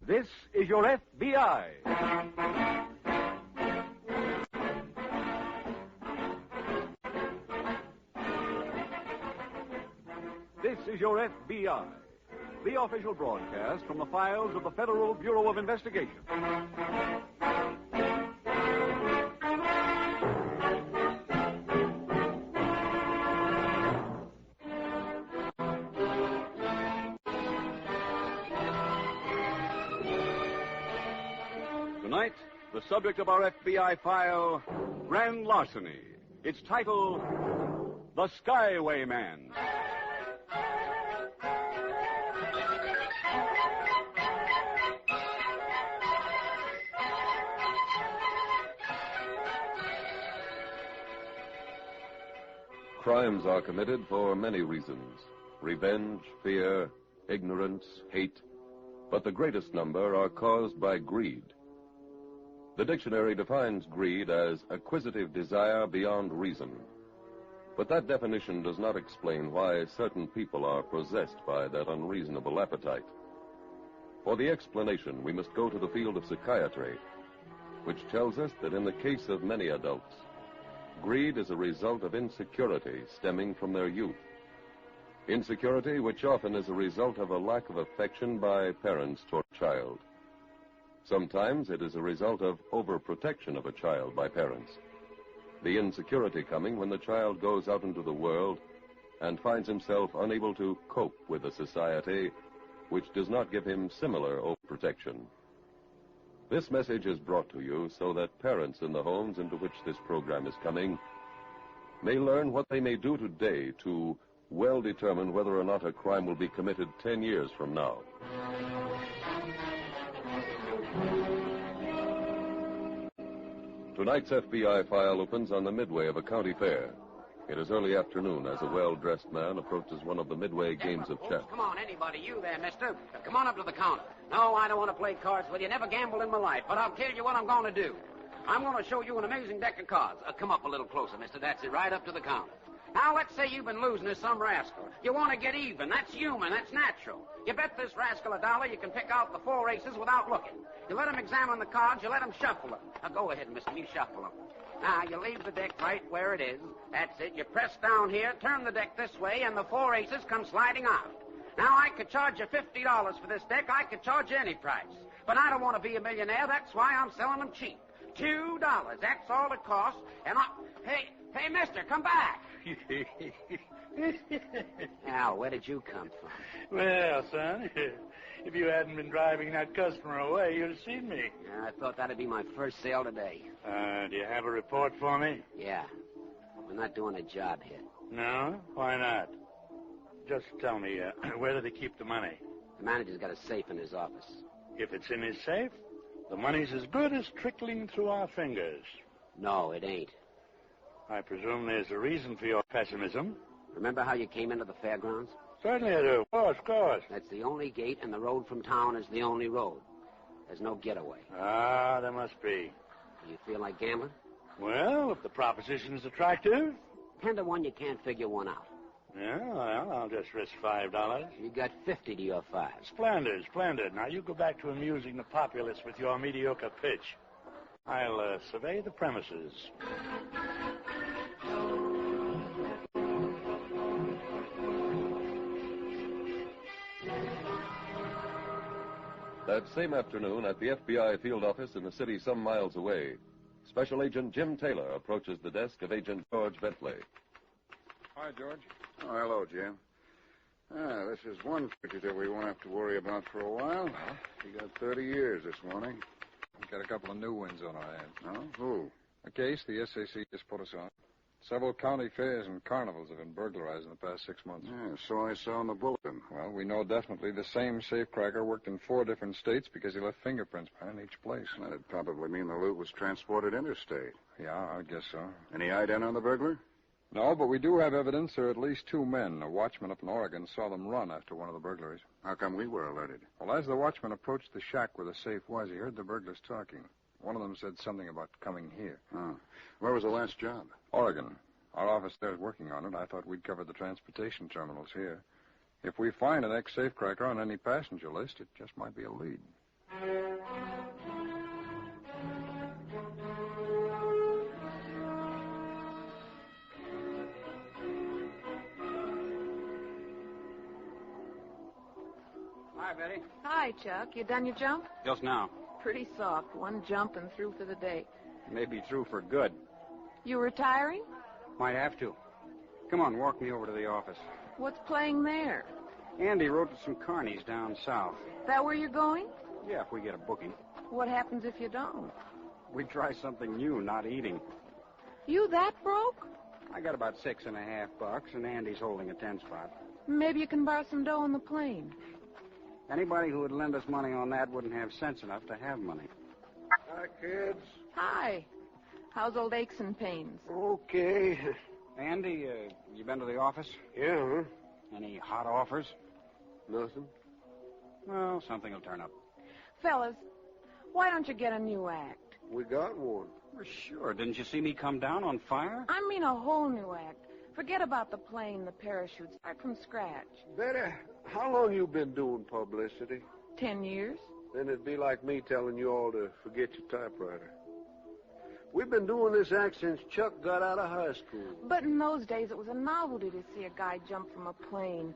This is your FBI. This is your FBI, the official broadcast from the files of the Federal Bureau of Investigation. Tonight, the subject of our FBI file, Grand Larceny. Its title, The Skyway Man. Crimes are committed for many reasons. Revenge, fear, ignorance, hate. But the greatest number are caused by greed. The dictionary defines greed as acquisitive desire beyond reason. But that definition does not explain why certain people are possessed by that unreasonable appetite. For the explanation, we must go to the field of psychiatry, which tells us that in the case of many adults, greed is a result of insecurity stemming from their youth. Insecurity which often is a result of a lack of affection by parents toward a child. Sometimes it is a result of overprotection of a child by parents. The insecurity coming when the child goes out into the world and finds himself unable to cope with a society which does not give him similar overprotection. This message is brought to you so that parents in the homes into which this program is coming may learn what they may do today to well determine whether or not a crime will be committed 10 years from now. Tonight's FBI file opens on the midway of a county fair. It is early afternoon as a well-dressed man approaches one of the midway games of chess. Come on, anybody. You there, mister. Come on up to the counter. No, I don't want to play cards with you. Never gambled in my life. But I'll tell you what I'm going to do. I'm going to show you an amazing deck of cards. Come up a little closer, mister. That's it, right up to the counter. Now, let's say you've been losing to some rascal. You want to get even. That's human. That's natural. You bet this rascal $1 you can pick out the 4 aces without looking. You let him examine the cards. You let him shuffle them. Now, go ahead, mister. You shuffle them. Now, you leave the deck right where it is. That's it. You press down here, turn the deck this way, and the 4 aces come sliding out. Now, I could charge you $50 for this deck. I could charge you any price. But I don't want to be a millionaire. That's why I'm selling them cheap. $2. That's all it costs. And Hey, mister, come back. Al, where did you come from? Well, son, if you hadn't been driving that customer away, you'd have seen me. I thought that'd be my first sale today. Do you have a report for me? Yeah. We're not doing a job here. No? Why not? Just tell me, where do they keep the money? The manager's got a safe in his office. If it's in his safe, the money's as good as trickling through our fingers. No, it ain't. I presume there's a reason for your pessimism. Remember how you came into the fairgrounds? Certainly I do. Of course. That's the only gate, and the road from town is the only road. There's no getaway. Ah, there must be. Do you feel like gambling? Well, if the proposition's attractive. 10 to 1, you can't figure one out. Yeah, well, I'll just risk $5. You got 50 to your 5. Splendid. Now you go back to amusing the populace with your mediocre pitch. I'll survey the premises. That same afternoon, at the FBI field office in a city some miles away, Special Agent Jim Taylor approaches the desk of Agent George Bentley. Hi, George. Oh, hello, Jim. This is one fugitive we won't have to worry about for a while. He got 30 years this morning. We've got a couple of new ones on our hands. Oh, who? A case the SAC just put us on. Several county fairs and carnivals have been burglarized in the past 6 months. Yeah, so I saw in the bulletin. Well, we know definitely the same safecracker worked in 4 different states because he left fingerprints behind each place. That'd probably mean the loot was transported interstate. Yeah, I guess so. Any ident on the burglar? No, but we do have evidence there are at least 2 men. A watchman up in Oregon saw them run after one of the burglaries. How come we were alerted? Well, as the watchman approached the shack where the safe was, he heard the burglars talking. One of them said something about coming here. Oh. Where was the last job? Oregon. Our office there is working on it. I thought we'd cover the transportation terminals here. If we find an ex-safecracker on any passenger list, it just might be a lead. Hi, Betty. Hi, Chuck. You done your jump? Just now. Pretty soft. One jump and through for the day. Maybe through for good. You retiring? Might have to. Come on, walk me over to the office. What's playing there? Andy wrote to some carnies down south. That where you're going? Yeah, if we get a booking. What happens if you don't? We try something new, not eating. You that broke? I got about $6.50, and Andy's holding a 10 spot. Maybe you can borrow some dough on the plane. Anybody who would lend us money on that wouldn't have sense enough to have money. Hi, kids. Hi. How's old aches and pains? Okay. Andy, you been to the office? Yeah, huh? Any hot offers? Nothing. Well, something will turn up. Fellas, why don't you get a new act? We got one. Well, sure. Didn't you see me come down on fire? I mean a whole new act. Forget about the plane, the parachute. Start from scratch. Betty, how long you been doing publicity? 10 years. Then it'd be like me telling you all to forget your typewriter. We've been doing this act since Chuck got out of high school. But in those days, it was a novelty to see a guy jump from a plane.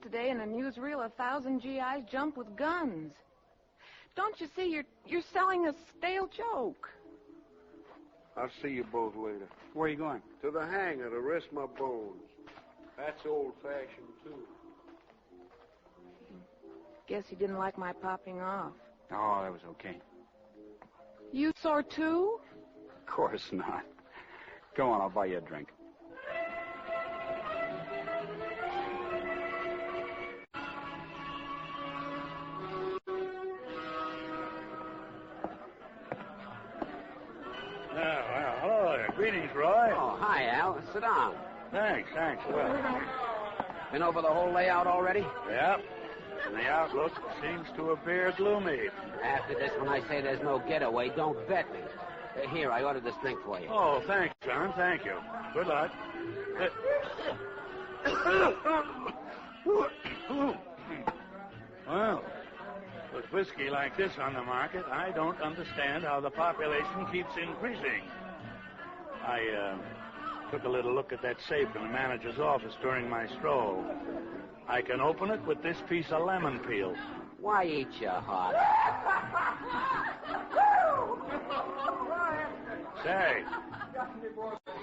Today, in a newsreel, 1,000 GIs jump with guns. Don't you see? You're selling a stale joke. I'll see you both later. Where are you going? To the hangar to rest my bones. That's old-fashioned, too. Guess you didn't like my popping off. Oh, that was okay. You sore, too? Of course not. Go on, I'll buy you a drink. Hello there. Greetings, Roy. Oh, hi, Al. Sit down. Thanks. Well, Been over the whole layout already? yep. And the outlook seems to appear gloomy. After this, when I say there's no getaway, don't bet me. Here, I ordered this drink for you. Oh, thanks, John. Thank you. Good luck. Well, with whiskey like this on the market, I don't understand how the population keeps increasing. I took a little look at that safe in the manager's office during my stroll. I can open it with this piece of lemon peel. Why eat your heart? Say,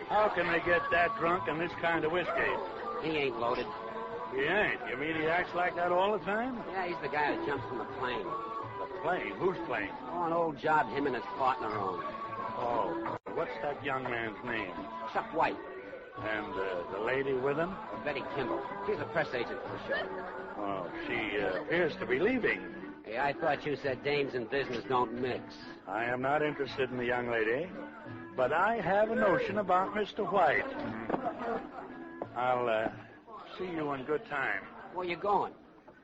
how can they get that drunk in this kind of whiskey? He ain't loaded. He ain't. You mean he acts like that all the time? Yeah, he's the guy that jumps from the plane. The plane? Whose plane? Oh, an old job him and his partner own. Oh, what's that young man's name? Chuck White. And the lady with him? Betty Kimball. She's a press agent for the show. Oh, she appears to be leaving. Hey, I thought you said dames and business don't mix. I am not interested in the young lady, but I have a notion about Mr. White. I'll see you in good time. Where you going?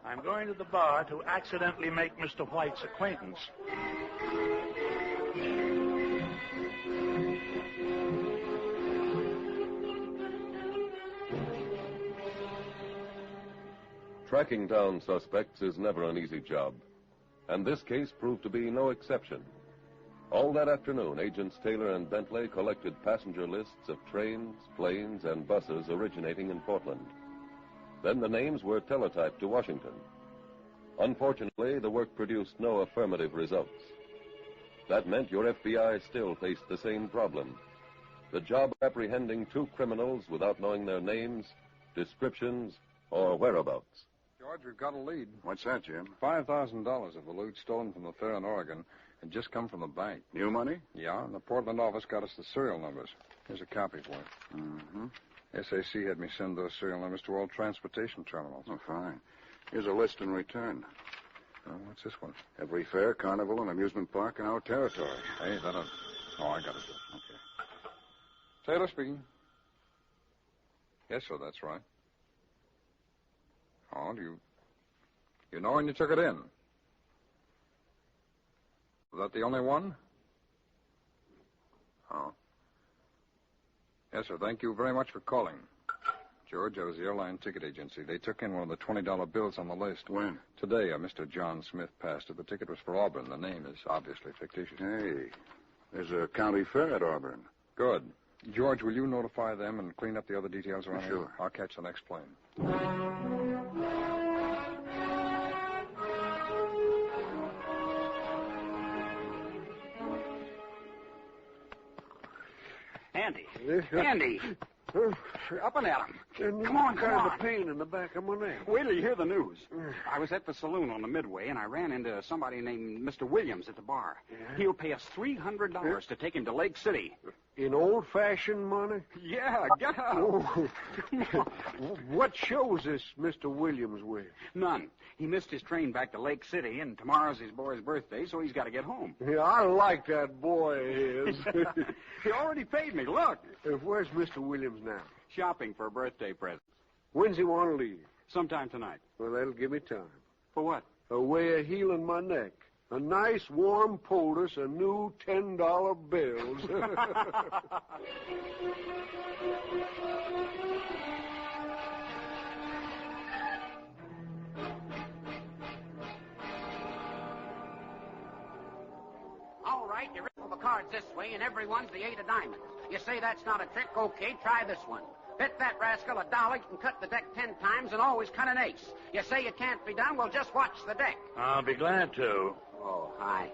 I'm going to the bar to accidentally make Mr. White's acquaintance. Tracking down suspects is never an easy job, and this case proved to be no exception. All that afternoon, Agents Taylor and Bentley collected passenger lists of trains, planes, and buses originating in Portland. Then the names were teletyped to Washington. Unfortunately, the work produced no affirmative results. That meant your FBI still faced the same problem. The job of apprehending two criminals without knowing their names, descriptions, or whereabouts. George, we've got a lead. What's that, Jim? $5,000 of the loot stolen from the fair in Oregon had just come from the bank. New money? Yeah, and the Portland office got us the serial numbers. Here's a copy for you. Mm-hmm. SAC had me send those serial numbers to all transportation terminals. Oh, fine. Here's a list in return. Oh, what's this one? Every fair, carnival, and amusement park in our territory. Hey, that'll... Oh, I got it. Okay. Taylor speaking. Yes, sir, that's right. Oh, you know when you took it in? Was that the only one? Oh. Yes, sir. Thank you very much for calling. George, I was the airline ticket agency. They took in one of the $20 bills on the list. When? Today, a Mr. John Smith passed it. The ticket was for Auburn. The name is obviously fictitious. Hey, there's a county fair at Auburn. Good. George, will you notify them and clean up the other details around here? Sure. I'll catch the next plane. Andy. Andy. Up and at 'em. Come on, come on. Pain in the back of my neck. Wait till you hear the news. I was at the saloon on the Midway, and I ran into somebody named Mr. Williams at the bar. Yeah? He'll pay us $300 to take him to Lake City. In old-fashioned money? Yeah, get up. Oh. What shows this Mr. Williams with? None. He missed his train back to Lake City, and tomorrow's his boy's birthday, so he's got to get home. Yeah, I like that boy of his. He already paid me. Look. Where's Mr. Williams now? Shopping for a birthday present. When's he want to leave? Sometime tonight. Well, that'll give me time. For what? A way of healing my neck. A nice warm poultice of new $10 bills. All right, you riffle the cards this way, and everyone's the 8 of diamonds. You say that's not a trick? Okay, try this one. Bet that rascal $1 you can cut the deck 10 times and always cut an ace. You say it can't be done? Well, just watch the deck. I'll be glad to. Oh, hi.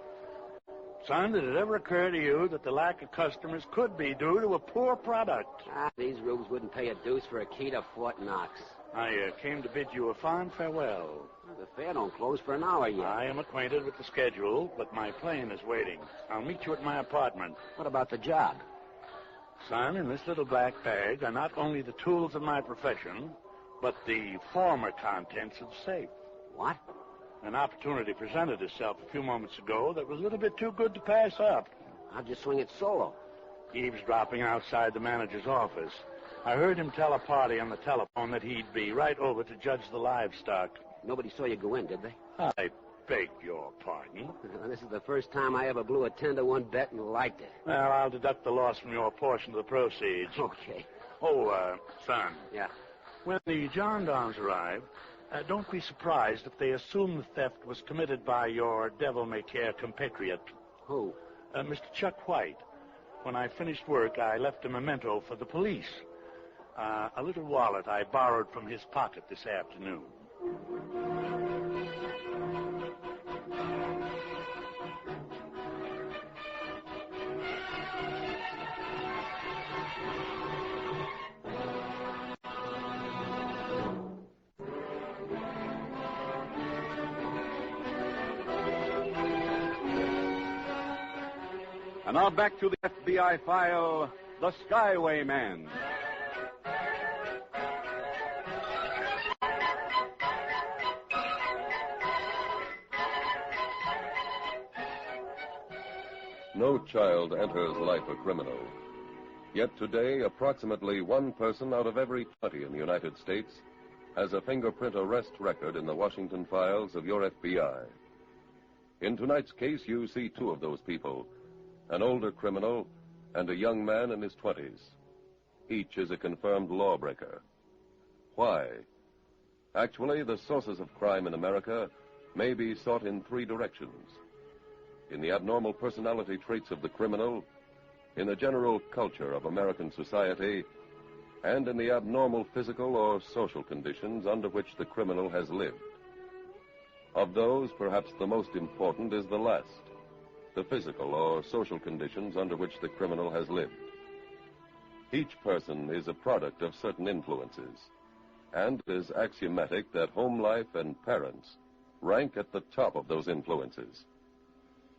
Son, did it ever occur to you that the lack of customers could be due to a poor product? These rubes wouldn't pay a deuce for a key to Fort Knox. I came to bid you a fond farewell. Well, the fair don't close for an hour yet. I am acquainted with the schedule, but my plane is waiting. I'll meet you at my apartment. What about the job? Son, in this little black bag are not only the tools of my profession, but the former contents of the safe. What? An opportunity presented itself a few moments ago that was a little bit too good to pass up. How'd you swing it solo? Eavesdropping outside the manager's office. I heard him tell a party on the telephone that he'd be right over to judge the livestock. Nobody saw you go in, did they? I beg your pardon. This is the first time I ever blew a 10-to-1 bet and liked it. Well, I'll deduct the loss from your portion of the proceeds. Okay. Oh, son. Yeah. When the gendarmes arrive, don't be surprised if they assume the theft was committed by your devil-may-care compatriot. Who? Mr. Chuck White. When I finished work, I left a memento for the police. A little wallet I borrowed from his pocket this afternoon. And now back to the FBI file, The Skyway Man. No child enters life a criminal. Yet today, approximately 1 person out of every 20 in the United States has a fingerprint arrest record in the Washington files of your FBI. In tonight's case, you see 2 of those people, an older criminal and a young man in his 20s. Each is a confirmed lawbreaker. Why? Actually, the sources of crime in America may be sought in 3 directions. In the abnormal personality traits of the criminal, in the general culture of American society, and in the abnormal physical or social conditions under which the criminal has lived. Of those, perhaps the most important is the last, the physical or social conditions under which the criminal has lived. Each person is a product of certain influences, and it is axiomatic that home life and parents rank at the top of those influences.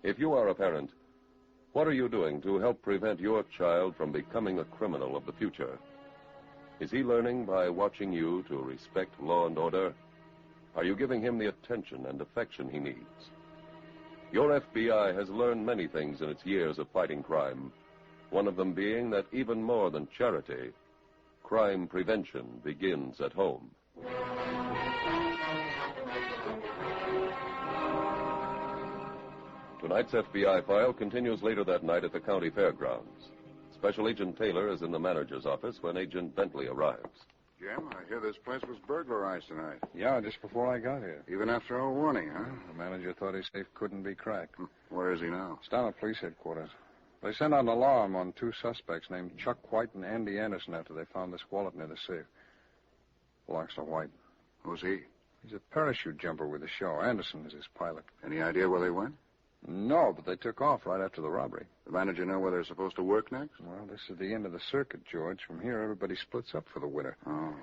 If you are a parent, what are you doing to help prevent your child from becoming a criminal of the future? Is he learning by watching you to respect law and order? Are you giving him the attention and affection he needs? Your FBI has learned many things in its years of fighting crime, one of them being that even more than charity, crime prevention begins at home. Tonight's FBI file continues later that night at the county fairgrounds. Special Agent Taylor is in the manager's office when Agent Bentley arrives. Jim, I hear this place was burglarized tonight. Yeah, just before I got here. Even after our warning, huh? The manager thought his safe couldn't be cracked. Where is he now? It's down at police headquarters. They sent out an alarm on 2 suspects named Chuck White and Andy Anderson after they found this wallet near the safe. Belongs to White. Who's he? He's a parachute jumper with the show. Anderson is his pilot. Any idea where they went? No, but they took off right after the robbery. The manager know where they're supposed to work next? Well, this is the end of the circuit, George. From here, everybody splits up for the winter. Oh.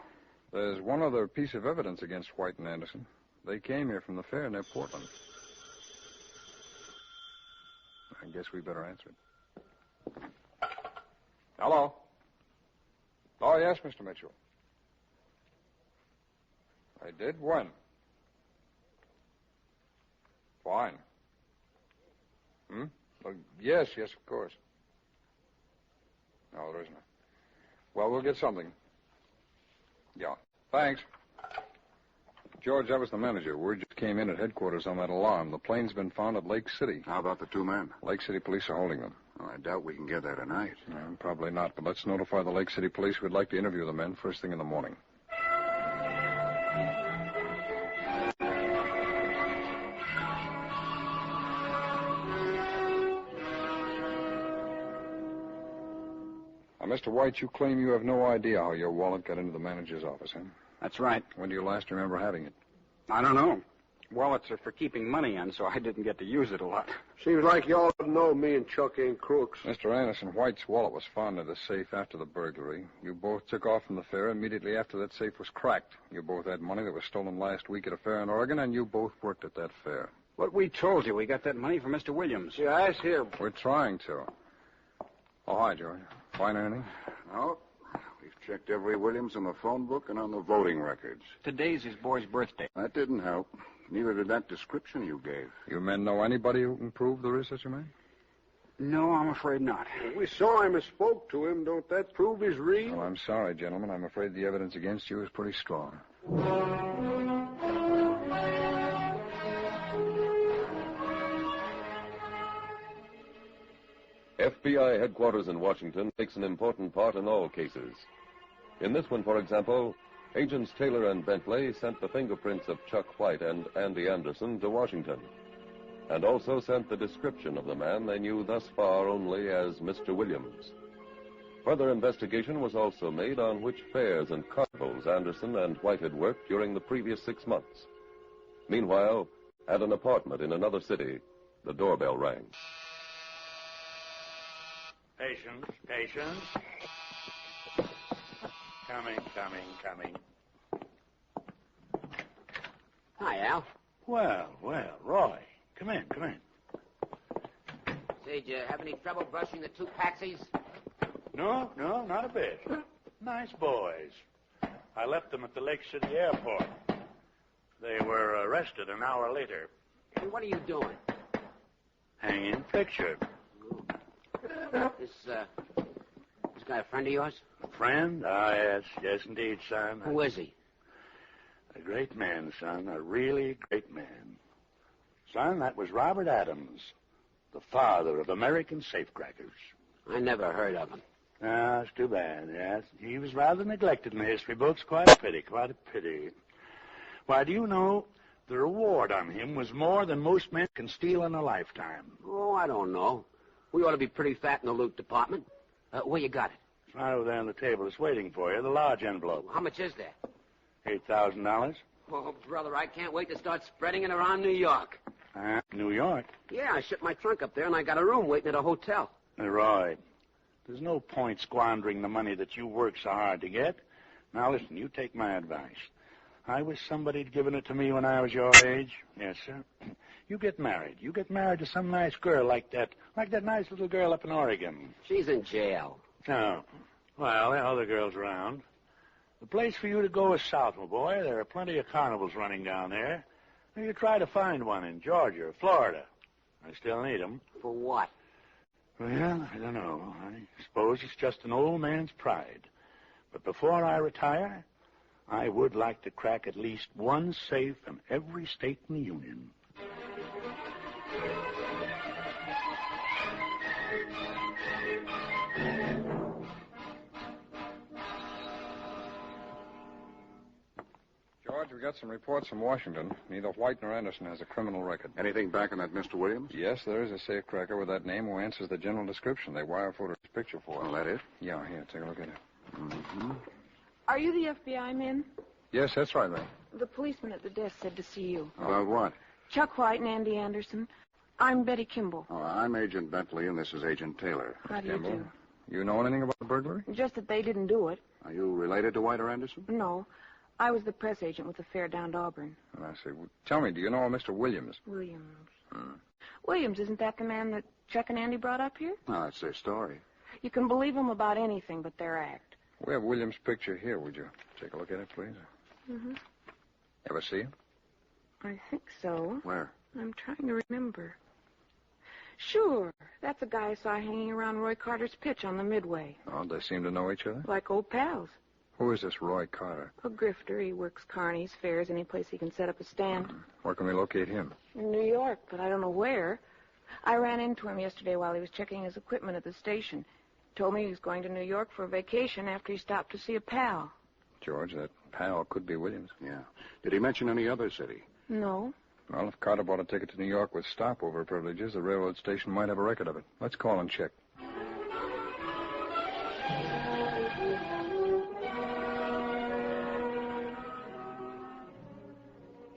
There's one other piece of evidence against White and Anderson. They came here from the fair near Portland. I guess we better answer it. Hello? Oh, yes, Mr. Mitchell. I did? When? Fine. Well, yes, of course. No, there isn't. Well, we'll get something. Yeah. Thanks. George, that was the manager. Word just came in at headquarters on that alarm. The plane's been found at Lake City. How about the 2 men? Lake City police are holding them. Well, I doubt we can get there tonight. Probably not, but let's notify the Lake City police. We'd like to interview the men first thing in the morning. Mr. White, you claim you have no idea how your wallet got into the manager's office, huh? That's right. When do you last remember having it? I don't know. Wallets are for keeping money in, so I didn't get to use it a lot. Seems like y'all know me and Chuck ain't crooks. Mr. Anderson, White's wallet was found in the safe after the burglary. You both took off from the fair immediately after that safe was cracked. You both had money that was stolen last week at a fair in Oregon, and you both worked at that fair. What we told you, we got that money from Mr. Williams. Yeah, ask him. We're trying to. Oh, hi, George. Find anything? No. We've checked every Williams in the phone book and on the voting records. Today's his boy's birthday. That didn't help. Neither did that description you gave. You men know anybody who can prove there is such a man? No, I'm afraid not. We saw him and spoke to him. Don't that prove he's real? Well, I'm sorry, gentlemen. I'm afraid the evidence against you is pretty strong. FBI headquarters in Washington takes an important part in all cases. In this one, for example, Agents Taylor and Bentley sent the fingerprints of Chuck White and Andy Anderson to Washington, and also sent the description of the man they knew thus far only as Mr. Williams. Further investigation was also made on which fairs and carnivals Anderson and White had worked during the previous 6 months. Meanwhile, at an apartment in another city, the doorbell rang. Patience. Coming. Hi, Al. Well, Roy. Come in. Say, did you have any trouble brushing the 2 patsies? No, not a bit. Nice boys. I left them at the Lake City airport. They were arrested an hour later. Hey, what are you doing? Hanging picture. This guy a friend of yours? A friend? Ah, yes, indeed, son. Who is he? A great man, son. A really great man. Son, that was Robert Adams, the father of American safecrackers. I never heard of him. Ah, it's too bad, yes. He was rather neglected in the history books. Quite a pity. Why, do you know, the reward on him was more than most men can steal in a lifetime. Oh, I don't know. We ought to be pretty fat in the loot department. Where you got it? It's right over there on the table. It's waiting for you, the large envelope. How much is there? $8,000. Oh, brother, I can't wait to start spreading it around New York. New York? Yeah, I shipped my trunk up there, and I got a room waiting at a hotel. Right. There's no point squandering the money that you work so hard to get. Now, listen, you take my advice. I wish somebody'd given it to me when I was your age. Yes, sir. You get married. You get married to some nice girl like that nice little girl up in Oregon. She's in jail. Oh. Well, there are other girls around. The place for you to go is south, my boy. There are plenty of carnivals running down there. You try to find one in Georgia or Florida. I still need them. For what? Well, I don't know. I suppose it's just an old man's pride. But before I retire, I would like to crack at least one safe in every state in the Union. got some reports from Washington. Neither White nor Anderson has a criminal record. Anything back on that Mr. Williams? Yes, there is a safecracker with that name who answers the general description. They wire photoed his picture for us. Well, that it? Yeah, here, take a look at it. Mm-hmm. Are you the FBI men? Yes, that's right, Ray. The policeman at the desk said to see you. About what? Chuck White and Andy Anderson. I'm Betty Kimball. Oh, I'm Agent Bentley, and this is Agent Taylor. How do you Kimball. do? You know anything about the burglary? Just that they didn't do it. Are you related to White or Anderson? No. I was the press agent with the fair down to Auburn. Oh, I see. Well, tell me, do you know a Mr. Williams? Williams. Williams, isn't that the man that Chuck and Andy brought up here? No, that's their story. You can believe them about anything but their act. We have Williams' picture here. Would you take a look at it, please? Mm-hmm. Ever see him? I think so. Where? I'm trying to remember. Sure. That's a guy I saw hanging around Roy Carter's pitch on the Midway. Oh, they seem to know each other? Like old pals. Who is this Roy Carter? A grifter. He works carnies, fairs, any place he can set up a stand. Where can we locate him? In New York, but I don't know where. I ran into him yesterday while he was checking his equipment at the station. Told me he was going to New York for a vacation after he stopped to see a pal. George, that pal could be Williams. Yeah. Did he mention any other city? No. Well, if Carter bought a ticket to New York with stopover privileges, the railroad station might have a record of it. Let's call and check.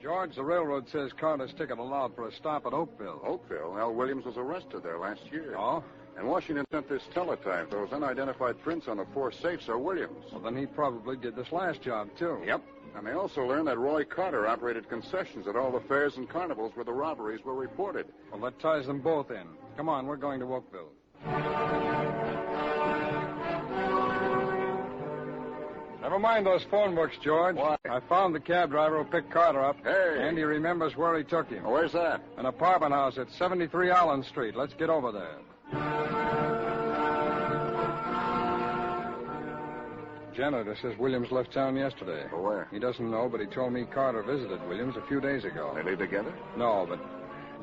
George, the railroad says Carter's ticket allowed for a stop at Oakville. Oakville? Al Williams was arrested there last year. Oh? And Washington sent this teletype. Those unidentified prints on the 4 safes are Williams. Well, then he probably did this last job, too. Yep. And they also learned that Roy Carter operated concessions at all the fairs and carnivals where the robberies were reported. Well, that ties them both in. Come on, we're going to Oakville. Never mind those phone books, George. Why? I found the cab driver who picked Carter up. Hey. And he remembers where he took him. Oh, where's that? An apartment house at 73 Allen Street. Let's get over there. Janitor says Williams left town yesterday. For where? He doesn't know, but he told me Carter visited Williams a few days ago. They live together? No, but,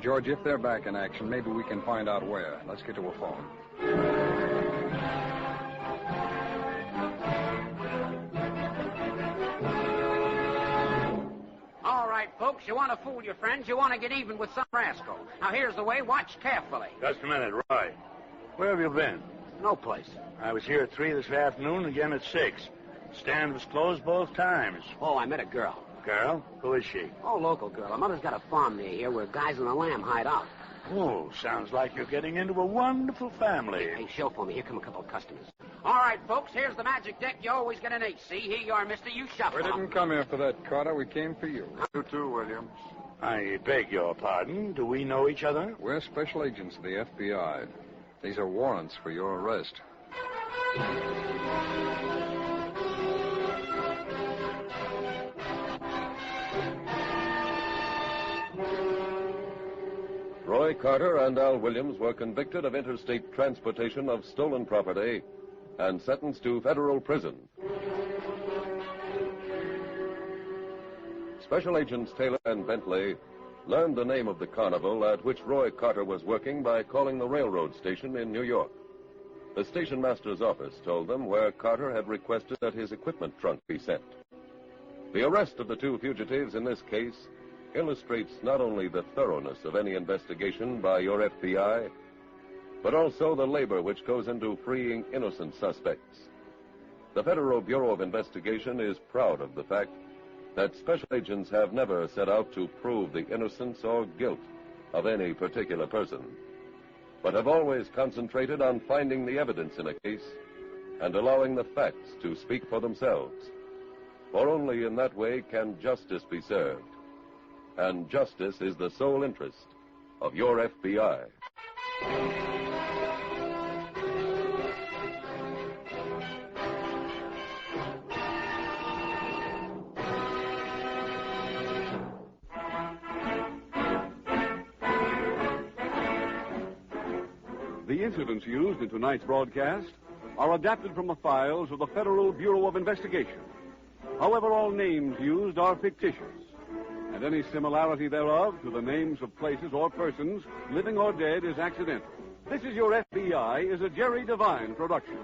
George, if they're back in action, maybe we can find out where. Let's get to a phone. All right, folks, you want to fool your friends. You want to get even with some rascal. Now, here's the way. Watch carefully. Just a minute, Roy. Where have you been? No place. I was here at 3 this afternoon, again at 6. Stand was closed both times. Oh, I met a girl. Girl? Who is she? Oh, local girl. Her mother's got a farm near here where guys and the lamb hide out. Oh, sounds like you're getting into a wonderful family. Hey, show for me. Here come a couple of customers. All right, folks, here's the magic deck. You always get an 8. See, here you are, mister. You shuffle. We didn't come here for that, Carter. We came for you. You too, Williams. I beg your pardon. Do we know each other? We're special agents of the FBI. These are warrants for your arrest. Roy Carter and Al Williams were convicted of interstate transportation of stolen property and sentenced to federal prison. Special Agents Taylor and Bentley learned the name of the carnival at which Roy Carter was working by calling the railroad station in New York. The station master's office told them where Carter had requested that his equipment trunk be sent. The arrest of the two fugitives in this case illustrates not only the thoroughness of any investigation by your FBI, but also the labor which goes into freeing innocent suspects. The Federal Bureau of Investigation is proud of the fact that special agents have never set out to prove the innocence or guilt of any particular person, but have always concentrated on finding the evidence in a case and allowing the facts to speak for themselves. For only in that way can justice be served. And justice is the sole interest of your FBI. The incidents used in tonight's broadcast are adapted from the files of the Federal Bureau of Investigation. However, all names used are fictitious, and any similarity thereof to the names of places or persons, living or dead, is accidental. This is Your FBI is a Jerry Devine production.